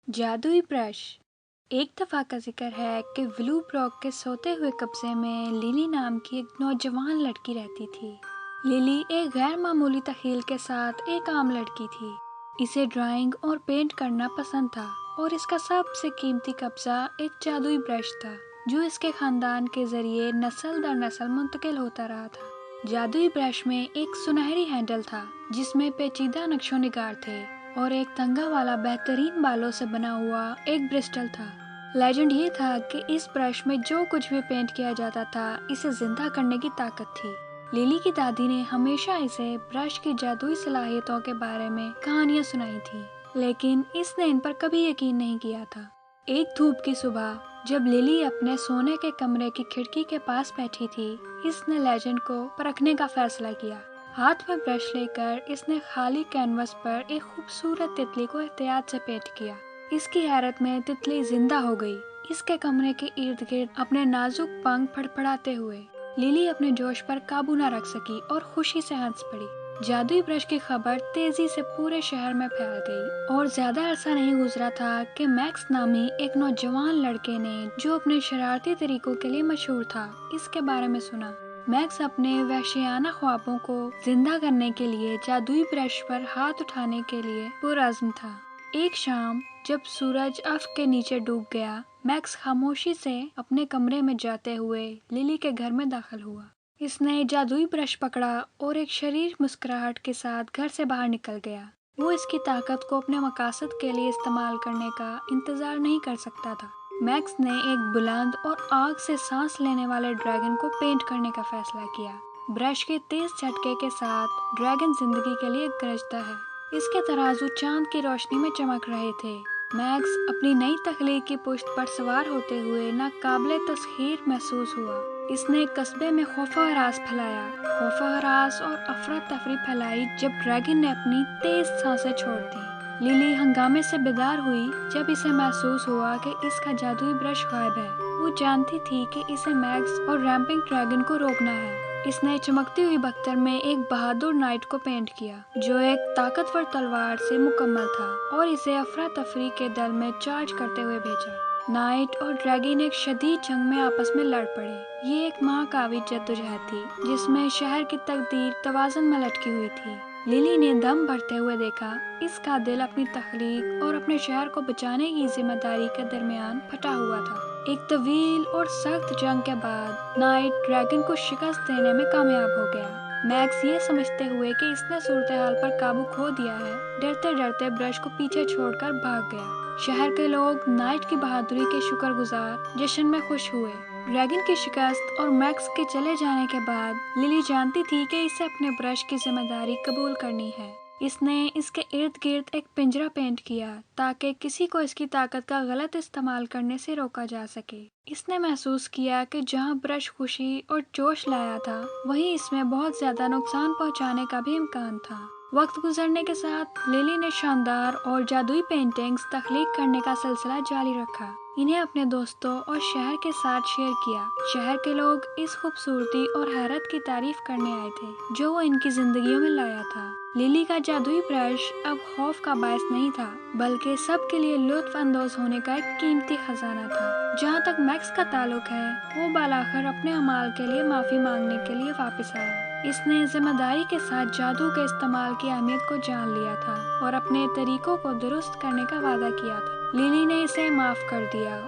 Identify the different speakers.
Speaker 1: جادوئی brush. ایک دفعہ کا ذکر ہے کہ ولو براک کے سوتے ہوئے قبضے میں لیلی نام کی ایک نوجوان لڑکی رہتی تھی۔ لیلی ایک غیر معمولی تخیل کے ساتھ ایک عام لڑکی تھی۔ اسے ڈرائنگ اور پینٹ کرنا پسند تھا اور اس کا سب سے قیمتی قبضہ ایک جادوئی برش تھا جو اس کے خاندان کے ذریعے نسل در نسل منتقل ہوتا رہا تھا۔ جادوئی برش میں ایک سنہری ہینڈل تھا جس میں پیچیدہ نقش و نگار تھے اور ایک تنگا والا بہترین بالوں سے بنا ہوا ایک برسٹل تھا۔ لیجنڈ یہ تھا کہ اس برش میں جو کچھ بھی پینٹ کیا جاتا تھا اسے زندہ کرنے کی طاقت تھی۔ لیلی کی دادی نے ہمیشہ اسے برش کی جادوئی صلاحیتوں کے بارے میں کہانیاں سنائی تھیں، لیکن اس نے ان پر کبھی یقین نہیں کیا تھا۔ ایک دھوپ کی صبح جب لیلی اپنے سونے کے کمرے کی کھڑکی کے پاس بیٹھی تھی، اس نے لیجنڈ کو پرکھنے کا فیصلہ کیا۔ ہاتھ میں برش لے کر اس نے خالی کینوس پر ایک خوبصورت تتلی کو احتیاط سے پینٹ کیا۔ اس کی حیرت میں تتلی زندہ ہو گئی، اس کے کمرے کے ارد گرد اپنے نازک پنکھ پھڑپھڑاتے ہوئے۔ لیلی اپنے جوش پر قابو نہ رکھ سکی اور خوشی سے ہنس پڑی۔ جادوئی برش کی خبر تیزی سے پورے شہر میں پھیل گئی اور زیادہ عرصہ نہیں گزرا تھا کہ میکس نامی ایک نوجوان لڑکے نے، جو اپنے شرارتی طریقوں کے لیے مشہور تھا، اس کے بارے میں سنا۔ میکس اپنے وحشیانہ خوابوں کو زندہ کرنے کے لیے جادوئی برش پر ہاتھ اٹھانے کے لیے پرعزم تھا۔ ایک شام جب سورج افق کے نیچے ڈوب گیا، میکس خاموشی سے اپنے کمرے میں جاتے ہوئے لیلی کے گھر میں داخل ہوا۔ اس نے جادوئی برش پکڑا اور ایک شریر مسکراہٹ کے ساتھ گھر سے باہر نکل گیا۔ وہ اس کی طاقت کو اپنے مقاصد کے لیے استعمال کرنے کا انتظار نہیں کر سکتا تھا۔ میکس نے ایک بلند اور آگ سے سانس لینے والے ڈریگن کو پینٹ کرنے کا فیصلہ کیا۔ برش کے تیز جھٹکے کے ساتھ ڈریگن زندگی کے لیے گرجتا ہے۔ اس کے ترازو چاند کی روشنی میں چمک رہے تھے۔ میکس اپنی نئی تخلیق کی پشت پر سوار ہوتے ہوئے ناقابل تسخیر محسوس ہوا۔ اس نے قصبے میں خوف و ہراس پھیلایا، خوف و ہراس اور افراتفری پھیلائی جب ڈریگن نے اپنی تیز سانسیں چھوڑ دیں۔ لیلی ہنگامے سے بیدار ہوئی جب اسے محسوس ہوا کہ اس کا جادوئی برش غائب ہے۔ وہ جانتی تھی کہ اسے میکس اور ریمپنگ ڈریگن کو روکنا ہے۔ اس نے چمکتی ہوئی بختر میں ایک بہادر نائٹ کو پینٹ کیا جو ایک طاقتور تلوار سے مکمل تھا اور اسے افراتفری کے دل میں چارج کرتے ہوئے بھیجا۔ نائٹ اور ڈریگن ایک شدید جنگ میں آپس میں لڑ پڑے۔ یہ ایک مہاکاوی جدوجہد تھی جس میں شہر کی تقدیر توازن میں لٹکی ہوئی تھی۔ لیلی نے دم بھرتے ہوئے دیکھا، اس کا دل اپنی تخلیق اور اپنے شہر کو بچانے کی ذمہ داری کے درمیان پھٹا ہوا تھا۔ ایک طویل اور سخت جنگ کے بعد نائٹ ڈریگن کو شکست دینے میں کامیاب ہو گیا۔ میکس یہ سمجھتے ہوئے کہ اس نے صورتحال پر قابو کھو دیا ہے، ڈرتے ڈرتے برش کو پیچھے چھوڑ کر بھاگ گیا۔ شہر کے لوگ نائٹ کی بہادری کے شکر گزار جشن میں خوش ہوئے۔ ڈریگن کی شکست اور میکس کے چلے جانے کے بعد لیلی جانتی تھی کہ اسے اپنے برش کی ذمہ داری قبول کرنی ہے۔ اس نے اس کے ارد گرد ایک پنجرا پینٹ کیا تاکہ کسی کو اس کی طاقت کا غلط استعمال کرنے سے روکا جا سکے۔ اس نے محسوس کیا کہ جہاں برش خوشی اور جوش لایا تھا، وہیں اس میں بہت زیادہ نقصان پہنچانے کا بھی امکان تھا۔ وقت گزرنے کے ساتھ لیلی نے شاندار اور جادوئی پینٹنگز تخلیق کرنے کا سلسلہ جاری رکھا۔ انہیں اپنے دوستوں اور شہر کے ساتھ شیئر کیا۔ شہر کے لوگ اس خوبصورتی اور حیرت کی تعریف کرنے آئے تھے جو وہ ان کی زندگیوں میں لایا تھا۔ لیلی کا جادوئی برش اب خوف کا باعث نہیں تھا، بلکہ سب کے لیے لطف اندوز ہونے کا ایک قیمتی خزانہ تھا۔ جہاں تک میکس کا تعلق ہے، وہ بالآخر اپنے اعمال کے لیے معافی مانگنے کے لیے واپس آیا۔ اس نے ذمہ داری کے ساتھ جادو کے استعمال کی اہمیت کو جان لیا تھا اور اپنے طریقوں کو درست کرنے کا وعدہ کیا تھا۔ لیلی نے اسے معاف کر دیا